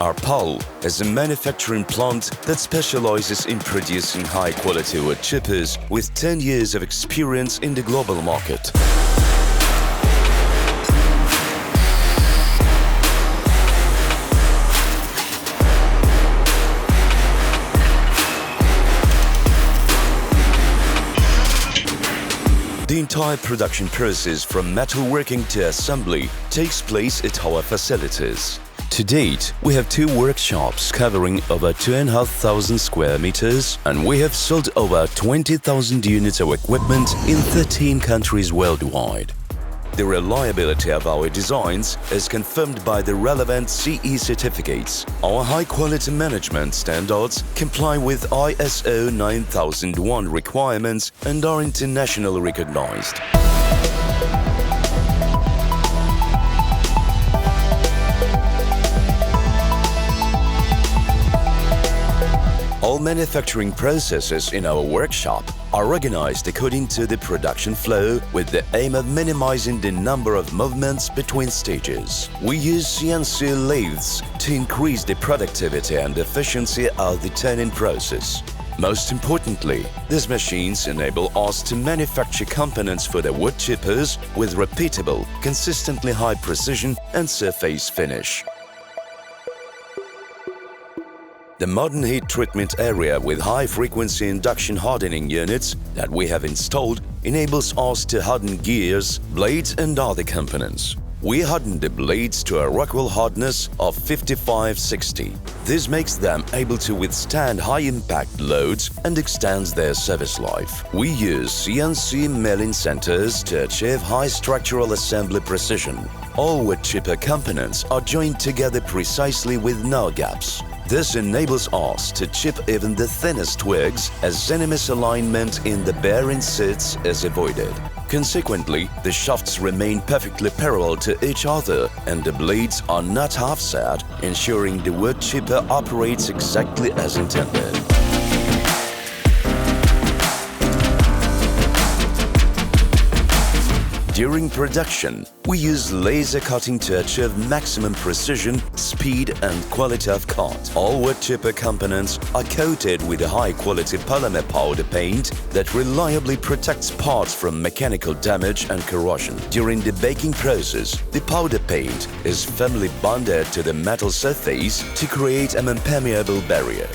Arpal is a manufacturing plant that specializes in producing high-quality wood chippers with 10 years of experience in the global market. The entire production process from metalworking to assembly takes place at our facilities. To date, we have 2 workshops covering over 2,500 square meters, and we have sold over 20,000 units of equipment in 13 countries worldwide. The reliability of our designs is confirmed by the relevant CE certificates. Our high-quality management standards comply with ISO 9001 requirements and are internationally recognized. All manufacturing processes in our workshop are organized according to the production flow with the aim of minimizing the number of movements between stages. We use CNC lathes to increase the productivity and efficiency of the turning process. Most importantly, these machines enable us to manufacture components for the wood chippers with repeatable, consistently high precision and surface finish. The modern heat treatment area with high-frequency induction hardening units that we have installed enables us to harden gears, blades and other components. We harden the blades to a Rockwell hardness of 55-60. This makes them able to withstand high-impact loads and extends their service life. We use CNC milling centers to achieve high structural assembly precision. All wood chipper components are joined together precisely with no gaps. This enables us to chip even the thinnest twigs as any misalignment in the bearing seats is avoided. Consequently, the shafts remain perfectly parallel to each other and the blades are not half-set, ensuring the wood chipper operates exactly as intended. During production, we use laser cutting to achieve maximum precision, speed and quality of cut. All wood chipper components are coated with a high-quality polymer powder paint that reliably protects parts from mechanical damage and corrosion. During the baking process, the powder paint is firmly bonded to the metal surface to create an impermeable barrier.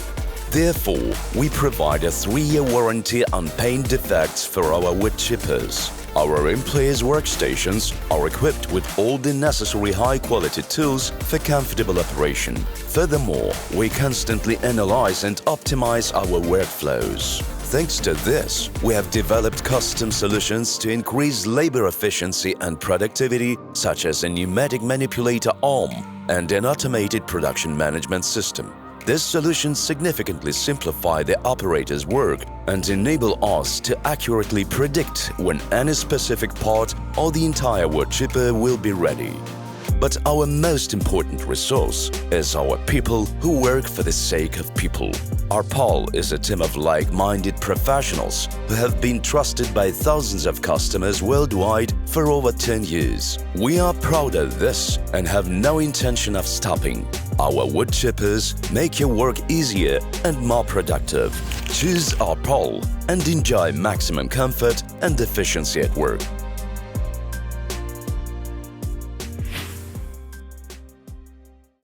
Therefore, we provide a 3-year warranty on paint defects for our wood chippers. Our employees' workstations are equipped with all the necessary high-quality tools for comfortable operation. Furthermore, we constantly analyze and optimize our workflows. Thanks to this, we have developed custom solutions to increase labor efficiency and productivity, such as a pneumatic manipulator arm and an automated production management system. These solutions significantly simplify the operator's work and enable us to accurately predict when any specific part or the entire wood chipper will be ready. But our most important resource is our people who work for the sake of people. Arpal is a team of like-minded professionals who have been trusted by thousands of customers worldwide for over 10 years. We are proud of this and have no intention of stopping. Our wood chippers make your work easier and more productive. Choose Arpal and enjoy maximum comfort and efficiency at work.